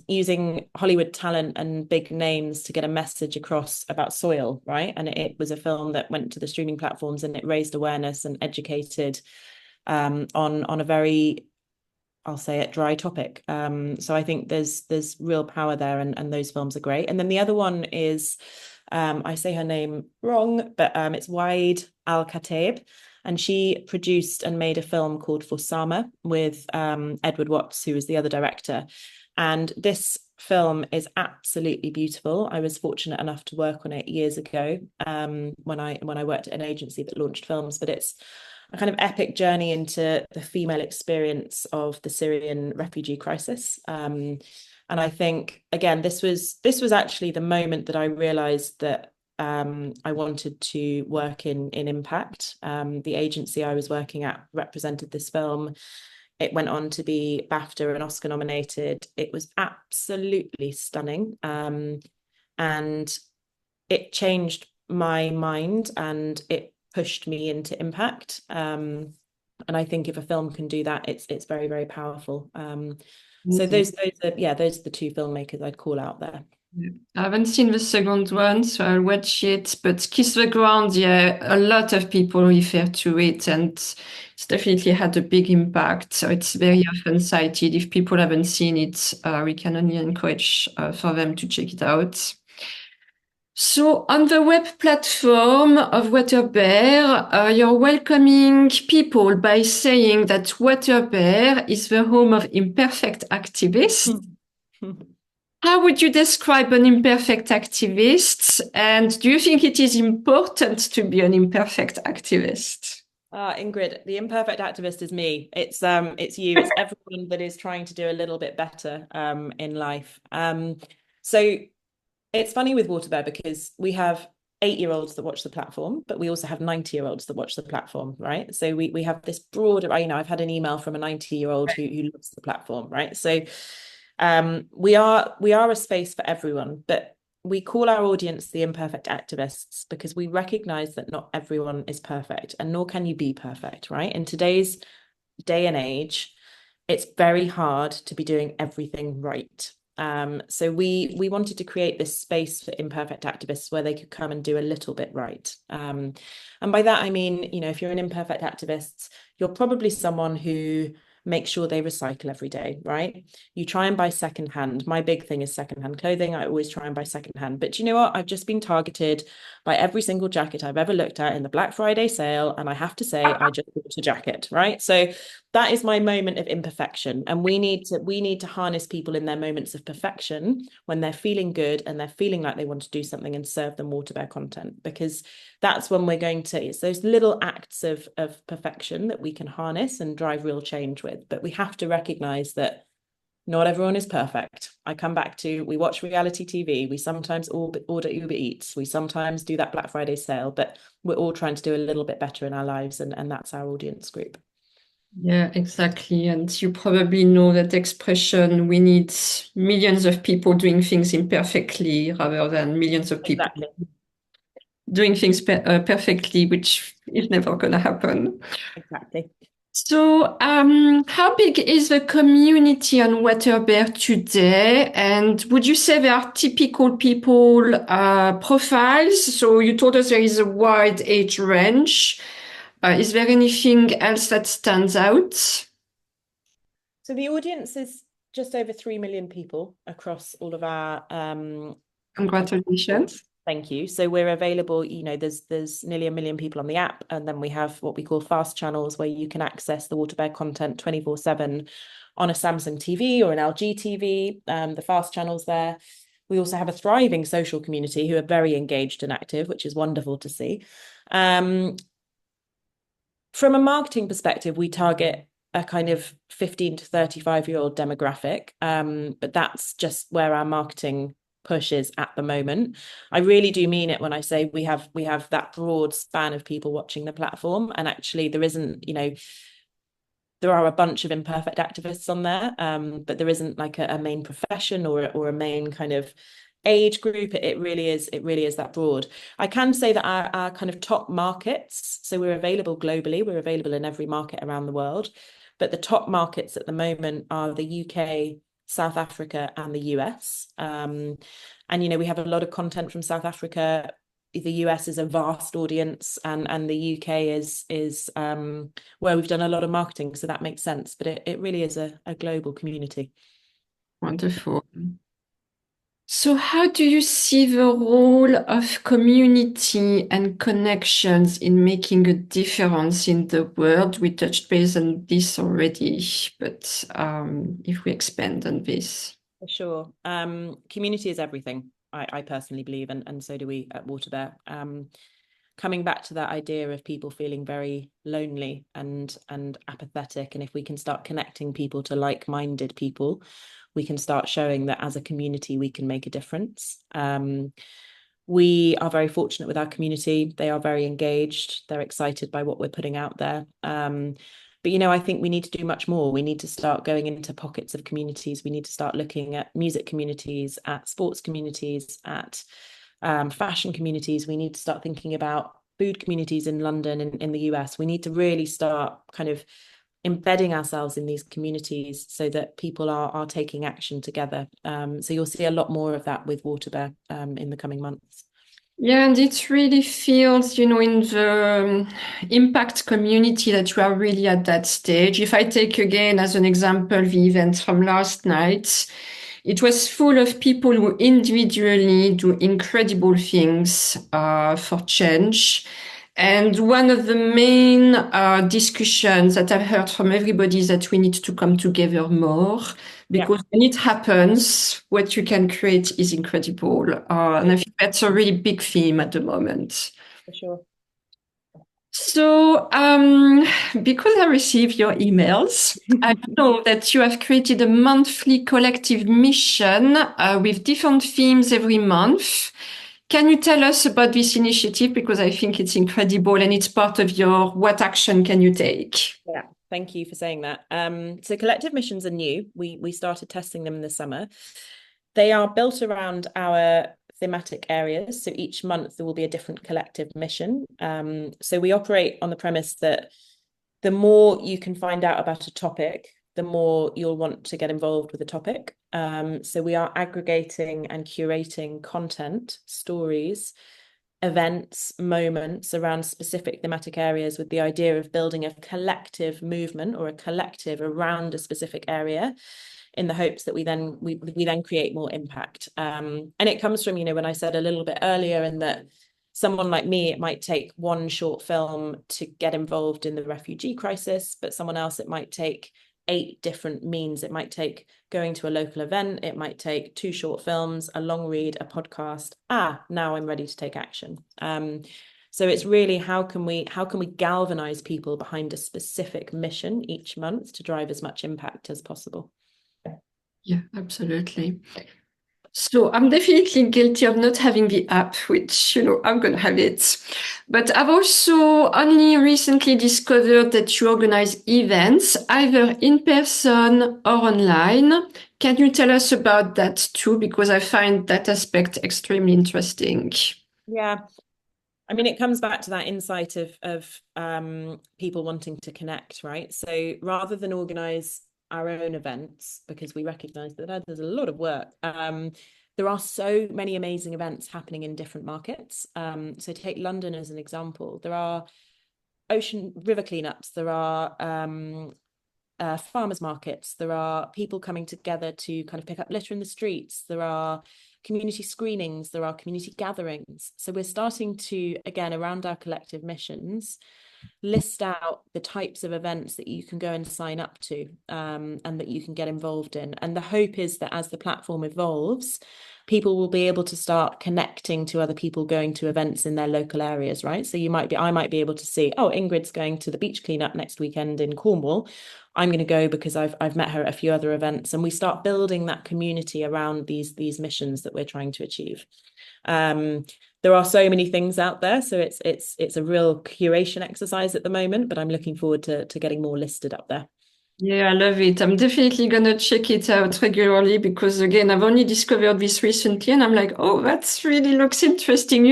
using Hollywood talent and big names to get a message across about soil, right? And it was a film that went to the streaming platforms, and it raised awareness and educated on a very, I'll say it, dry topic. So I think there's real power there, and those films are great. And then the other one is, I say her name wrong, but it's Wide Al Kataib. And she produced and made a film called For Sama with Edward Watts, who was the other director. And this film is absolutely beautiful. I was fortunate enough to work on it years ago, when I worked at an agency that launched films. But it's a kind of epic journey into the female experience of the Syrian refugee crisis. And I think, again, this was actually the moment that I realized that I wanted to work in impact. The agency I was working at represented this film. It went on to be BAFTA and Oscar nominated. It was absolutely stunning. And it changed my mind, and it pushed me into impact. And I think if a film can do that, it's very, very powerful. So those are the two filmmakers I'd call out there.
I haven't seen the second one, so I'll watch it. But Kiss the Ground, yeah, a lot of people refer to it, and it's definitely had a big impact. So it's very often cited. If people haven't seen it, we can only encourage for them to check it out. So on the web platform of WaterBear, you're welcoming people by saying that WaterBear is the home of imperfect activists. How would you describe an imperfect activist? And do you think it is important to be an imperfect activist?
Ingrid, the imperfect activist is me. It's you. It's everyone that is trying to do a little bit better in life. So it's funny with WaterBear because we have 8-year-olds that watch the platform, but we also have 90-year-olds that watch the platform, right? So we have this broader, I've had an email from a 90-year-old who loves the platform, right? So we are a space for everyone, but we call our audience the imperfect activists because we recognize that not everyone is perfect, and nor can you be perfect, right? In today's day and age, it's very hard to be doing everything right. So we wanted to create this space for imperfect activists where they could come and do a little bit right. And by that, I mean, if you're an imperfect activist, you're probably someone who makes sure they recycle every day, right? You try and buy secondhand. My big thing is secondhand clothing. I always try and buy secondhand. But you know what? I've just been targeted by every single jacket I've ever looked at in the Black Friday sale. And I have to say, I just bought a jacket, right? So that is my moment of imperfection. And we need to harness people in their moments of perfection when they're feeling good and they're feeling like they want to do something, and serve them WaterBear content, because that's when we're going to, it's those little acts of perfection that we can harness and drive real change with. But we have to recognize that Not everyone is perfect. I come back to, we watch reality TV. We sometimes order Uber Eats. We sometimes do that Black Friday sale, but we're all trying to do a little bit better in our lives. And that's our audience group.
Yeah, exactly. And you probably know that expression, we need millions of people doing things imperfectly rather than millions of people
Exactly.
doing things perfectly, which is never going to happen.
Exactly.
So, how big is the community on WaterBear today? And would you say there are typical people profiles? So you told us there is a wide age range. Is there anything else that stands out?
So the audience is just over 3 million people across all of our
Congratulations.
thank you. So we're available, there's nearly 1 million people on the app, and then we have what we call fast channels where you can access the WaterBear content 24/7 on a Samsung TV or an LG TV, the fast channels there. We also have a thriving social community who are very engaged and active, which is wonderful to see. From a marketing perspective, we target a kind of 15 to 35-year-old demographic, but that's just where our marketing push is at the moment. I really do mean it when I say we have that broad span of people watching the platform, and actually there isn't, there are a bunch of imperfect activists on there, but there isn't like a main profession or a main kind of age group. It really is that broad. I can say that our kind of top markets, so we're available globally, we're available in every market around the world, but the top markets at the moment are the UK, South Africa, and the US. And we have a lot of content from South Africa. The US is a vast audience, and the UK is where we've done a lot of marketing, so that makes sense. But it really is a global community.
Wonderful. So, how do you see the role of community and connections in making a difference in the world? We touched base on this already, but if we expand on this.
For sure. Community is everything, I personally believe, and so do we at WaterBear. Coming back to that idea of people feeling very lonely and apathetic, and if we can start connecting people to like-minded people, we can start showing that as a community we can make a difference. We are very fortunate with our community. They are very engaged. They're excited by what we're putting out there. But I think we need to do much more. We need to start going into pockets of communities. We need to start looking at music communities, at sports communities, at fashion communities. We need to start thinking about food communities in London and in the US. We need to really start kind of embedding ourselves in these communities so that people are taking action together. So you'll see a lot more of that with WaterBear in the coming months.
Yeah, and it really feels, in the impact community that you are really at that stage. If I take again as an example the event from last night, it was full of people who individually do incredible things for change. And one of the main discussions that I've heard from everybody is that we need to come together more because when it happens, what you can create is incredible. And I think that's a really big theme at the moment.
For sure.
So, because I receive your emails, I know that you have created a monthly collective mission with different themes every month. Can you tell us about this initiative? Because I think it's incredible and it's part of your What Action Can You Take?
Yeah, thank you for saying that. So collective missions are new. We started testing them in the summer. They are built around our thematic areas. So each month there will be a different collective mission. So we operate on the premise that the more you can find out about a topic, the more you'll want to get involved with the topic. So we are aggregating and curating content, stories, events, moments around specific thematic areas with the idea of building a collective movement or a collective around a specific area in the hopes that we then create more impact. And it comes from, when I said a little bit earlier, and that someone like me, it might take one short film to get involved in the refugee crisis, but someone else, it might take 8 different means. It might take going to a local event. It might take 2 short films, a long read, a podcast. Now I'm ready to take action. So it's really how can we galvanize people behind a specific mission each month to drive as much impact as possible.
Yeah, absolutely. So I'm definitely guilty of not having the app, which, I'm going to have it. But I've also only recently discovered that you organize events, either in person or online. Can you tell us about that too? Because I find that aspect extremely interesting.
Yeah, I mean, it comes back to that insight of people wanting to connect, right? So rather than organize our own events, because we recognize that there's a lot of work, there are so many amazing events happening in different markets. So take London as an example. There are ocean river cleanups, there are farmers markets, there are people coming together to kind of pick up litter in the streets, there are community screenings, there are community gatherings. So we're starting to, again, around our collective missions, list out the types of events that you can go and sign up to, and that you can get involved in. And the hope is that as the platform evolves, people will be able to start connecting to other people going to events in their local areas, right? So I might be able to see, oh, Ingrid's going to the beach cleanup next weekend in Cornwall. I'm going to go because I've met her at a few other events, and we start building that community around these missions that we're trying to achieve. There are so many things out there, so it's a real curation exercise at the moment, but I'm looking forward to getting more listed up there.
Yeah, I love it. I'm definitely gonna check it out regularly because again, I've only discovered this recently and I'm like, oh, that's really looks interesting.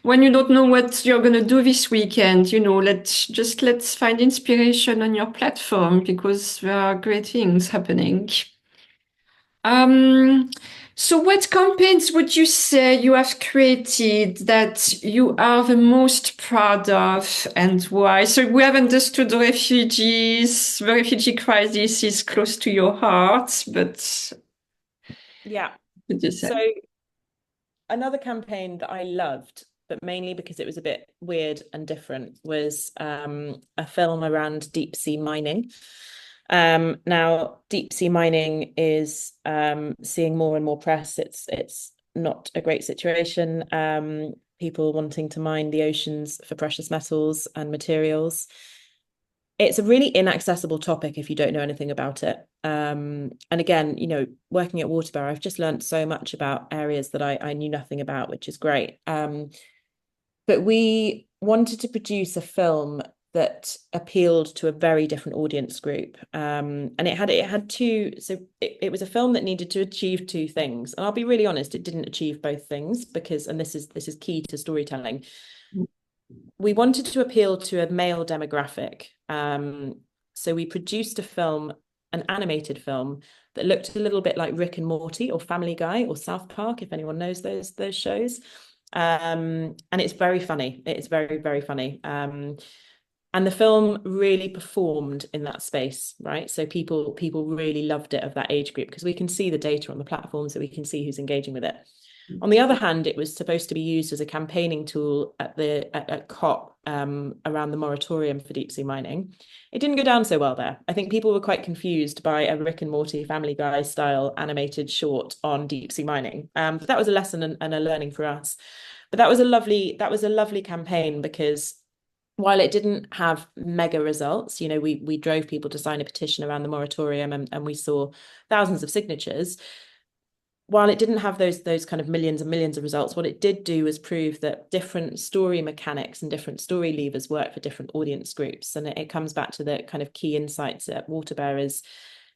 When you don't know what you're gonna do this weekend, let's find inspiration on your platform because there are great things happening. Um, so what campaigns would you say you have created that you are the most proud of and why? So we have understood refugees. The refugee crisis is close to your heart, but
Yeah.
what would you
So
say?
another campaign that I loved, but mainly because it was a bit weird and different, was a film around deep sea mining. Now, deep sea mining is seeing more and more press. It's not a great situation. People wanting to mine the oceans for precious metals and materials. It's a really inaccessible topic if you don't know anything about it. And again, working at WaterBear, I've just learned so much about areas that I knew nothing about, which is great. But we wanted to produce a film that appealed to a very different audience group. And it had two, so it was a film that needed to achieve two things. And I'll be really honest, it didn't achieve both things because, and this is key to storytelling, we wanted to appeal to a male demographic. So we produced a film, an animated film that looked a little bit like Rick and Morty or Family Guy or South Park, if anyone knows those shows. And it's very funny. It's very, very funny. And the film really performed in that space, right? So people really loved it of that age group because we can see the data on the platform, so we can see who's engaging with it. On the other hand, it was supposed to be used as a campaigning tool at COP, around the moratorium for deep sea mining. It didn't go down so well there. I think people were quite confused by a Rick and Morty Family Guy style animated short on deep sea mining. But that was a lesson and a learning for us. But that was a lovely campaign because while it didn't have mega results, we drove people to sign a petition around the moratorium, and we saw thousands of signatures. While it didn't have those kind of millions and millions of results, what it did do was prove that different story mechanics and different story levers work for different audience groups. And it comes back to the kind of key insights at WaterBear is,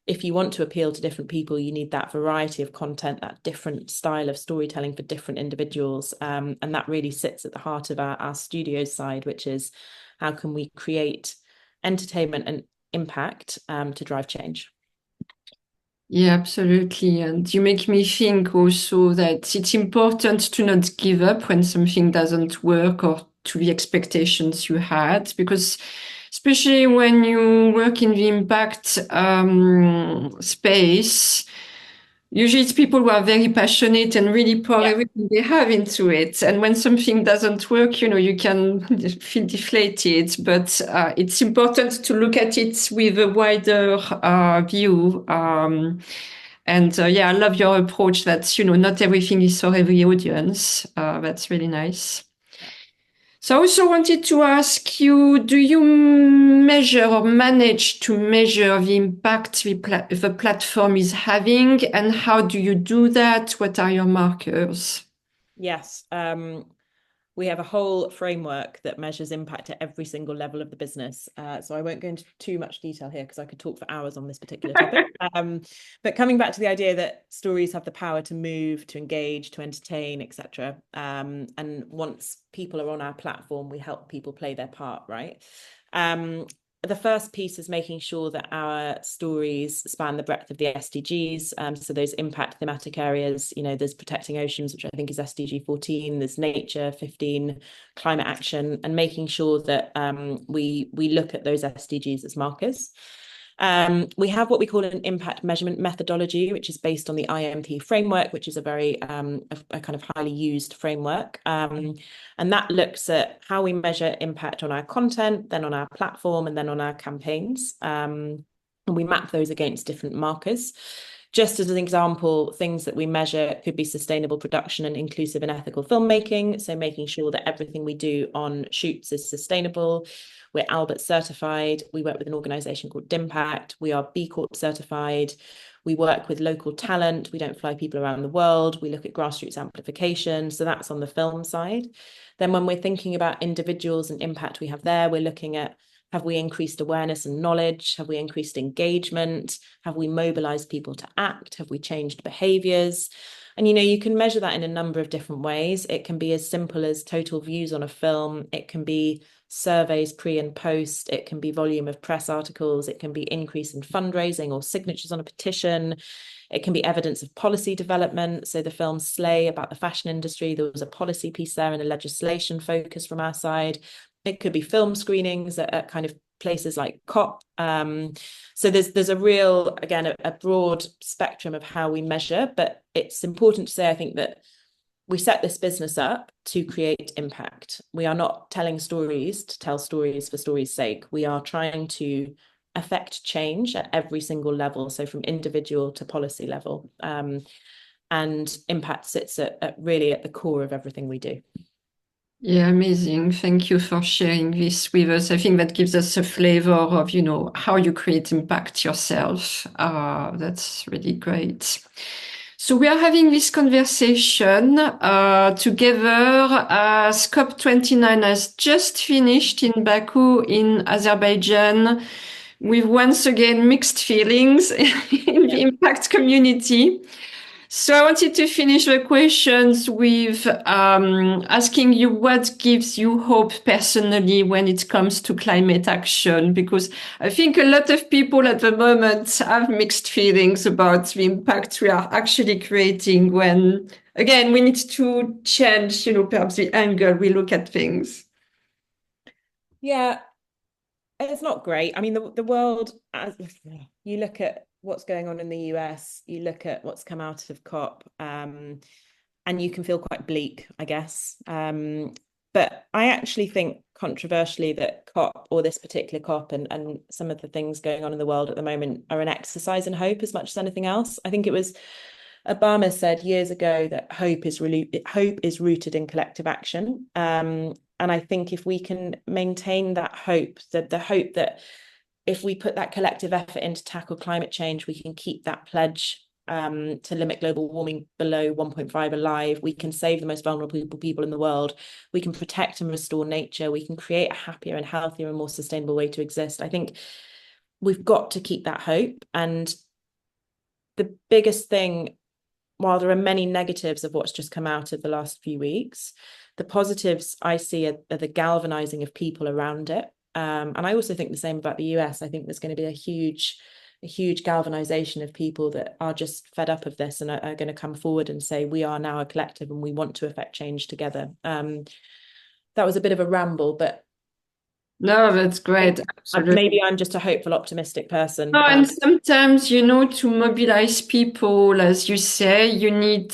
if you want to appeal to different people, you need that variety of content, that different style of storytelling for different individuals. And that really sits at the heart of our studios side, which is how can we create entertainment and impact, to drive change.
Yeah, absolutely. And you make me think also that it's important to not give up when something doesn't work or to the expectations you had, because especially when you work in the impact space, usually it's people who are very passionate and really pour
Yeah.
everything they have into it. And when something doesn't work, you can feel deflated. But it's important to look at it with a wider view. And yeah, I love your approach that, not everything is for every audience. That's really nice. So I also wanted to ask you, do you measure or manage to measure the impact the platform is having, and how do you do that? What are your markers?
Yes. We have a whole framework that measures impact at every single level of the business. So I won't go into too much detail here because I could talk for hours on this particular topic. But coming back to the idea that stories have the power to move, to engage, to entertain, etc. And once people are on our platform, we help people play their part, right? The first piece is making sure that our stories span the breadth of the SDGs. So those impact thematic areas, there's protecting oceans, which I think is SDG 14, there's nature 15, climate action, and making sure that we look at those SDGs as markers. We have what we call an impact measurement methodology, which is based on the IMP framework, which is a very a kind of highly used framework. And that looks at how we measure impact on our content, then on our platform, and then on our campaigns. And we map those against different markers. Just as an example, things that we measure could be sustainable production and inclusive and ethical filmmaking. So making sure that everything we do on shoots is sustainable. We're Albert certified. We work with an organization called Dimpact. We are B Corp certified. We work with local talent. We don't fly people around the world. We look at grassroots amplification. So that's on the film side. Then when we're thinking about individuals and impact we have there, we're looking at, have we increased awareness and knowledge? Have we increased engagement? Have we mobilized people to act? Have we changed behaviors? And, you can measure that in a number of different ways. It can be as simple as total views on a film. It can be surveys pre and post. It can be volume of press articles. It can be increase in fundraising or signatures on a petition. It can be evidence of policy development. So the film Slay about the fashion industry, there was a policy piece there and a legislation focus from our side. It could be film screenings at kind of places like COP. So there's a real, again, a broad spectrum of how we measure, but it's important to say, I think, that we set this business up to create impact. We are not telling stories to tell stories for stories' sake. We are trying to affect change at every single level, so from individual to policy level. And impact sits really at the core of everything we do.
Yeah, amazing. Thank you for sharing this with us. I think that gives us a flavor of, how you create impact yourself. That's really great. So we are having this conversation together as COP29 has just finished in Baku in Azerbaijan, with once again mixed feelings in the impact community. So I wanted to finish the questions with asking you what gives you hope personally when it comes to climate action, because I think a lot of people at the moment have mixed feelings about the impact we are actually creating when, again, we need to change, perhaps the angle we look at things.
Yeah, it's not great. I mean, the world, as you look at what's going on in the US, you look at what's come out of COP, and you can feel quite bleak, I guess. But I actually think, controversially, that COP, or this particular COP, and some of the things going on in the world at the moment, are an exercise in hope as much as anything else. I think it was Obama said years ago that hope is rooted in collective action. And I think if we can maintain that hope, the hope that if we put that collective effort in to tackle climate change, we can keep that pledge to limit global warming below 1.5 alive. We can save the most vulnerable people in the world. We can protect and restore nature. We can create a happier and healthier and more sustainable way to exist. I think we've got to keep that hope. And the biggest thing, while there are many negatives of what's just come out of the last few weeks, the positives I see are the galvanizing of people around it. And I also think the same about the US. I think there's going to be a huge galvanization of people that are just fed up of this and are going to come forward and say, we are now a collective and we want to affect change together. That was a bit of a ramble, but
No, that's great. Absolutely.
maybe I'm just a hopeful, optimistic person.
No, and sometimes, to mobilize people, as you say, you need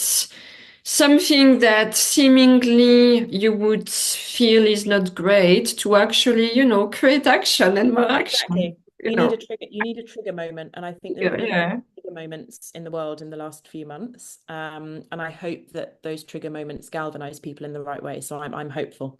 something that seemingly you would feel is not great to actually, create action and more action.
Exactly.
You
You need a trigger moment, and I think there
Yeah,
have been
yeah.
trigger moments in the world in the last few months. And I hope that those trigger moments galvanize people in the right way. So I'm hopeful.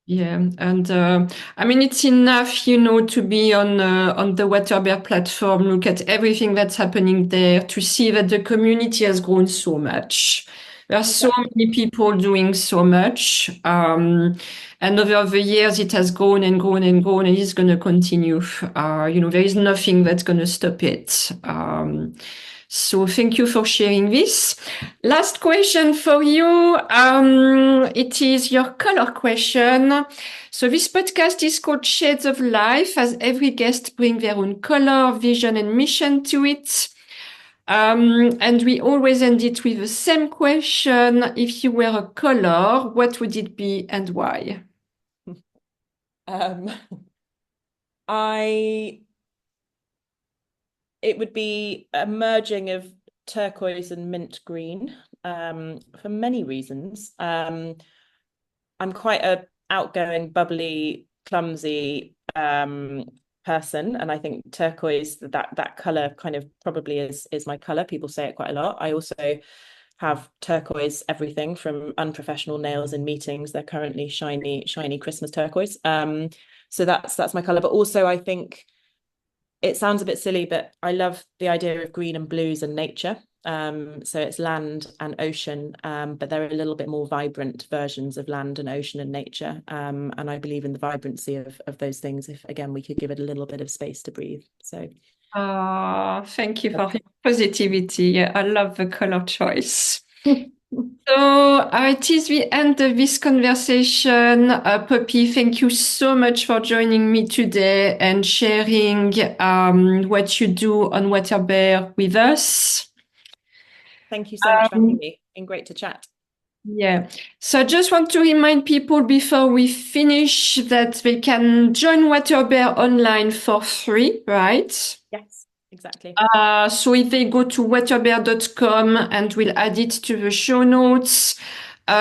Yeah, and I mean it's enough, to be on the WaterBear platform, look at everything that's happening there to see that the community has grown so much. There are so
Exactly.
many people doing so much, and over the years it has grown and grown and grown, and it's going to continue. There is nothing that's going to stop it. So thank you for sharing this. Last question for you. It is your color question. So this podcast is called Shades of Life, as every guest brings their own color, vision, and mission to it. And we always end it with the same question. If you were a color, what would it be and why?
Um, I it would be a merging of turquoise and mint green, for many reasons. I'm quite a outgoing, bubbly, clumsy person, and I think turquoise, that color kind of probably is my color. People say it quite a lot. I also have turquoise everything from unprofessional nails in meetings. They're currently shiny Christmas turquoise. So that's my color. But also I think it sounds a bit silly, but I love the idea of green and blues and nature. So it's land and ocean, but they're a little bit more vibrant versions of land and ocean and nature. And I believe in the vibrancy of those things if, again, we could give it a little bit of space to breathe. So
Thank you for your positivity. Yeah, I love the color choice. So it is the end of this conversation. Poppy, thank you so much for joining me today and sharing what you do on WaterBear with us.
thank you so much for having me. It's been great to chat.
Yeah. So I just want to remind people before we finish that they can join WaterBear online for free, right?
Yes, exactly.
So if they go to waterbear.com and we'll add it to the show notes,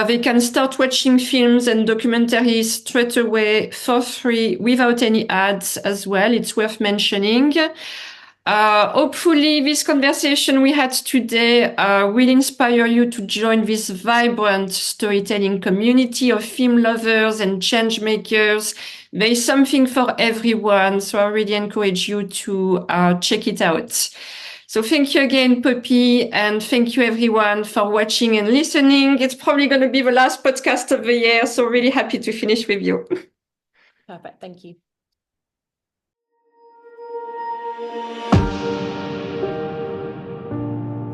they can start watching films and documentaries straight away for free without any ads as well. It's worth mentioning. Hopefully this conversation we had today will inspire you to join this vibrant storytelling community of film lovers and change makers. There is something for everyone, so I really encourage you to check it out. So thank you again, Poppy, and thank you everyone for watching and listening. It's probably going to be the last podcast of the year, so really happy to finish with you.
Perfect. Thank you.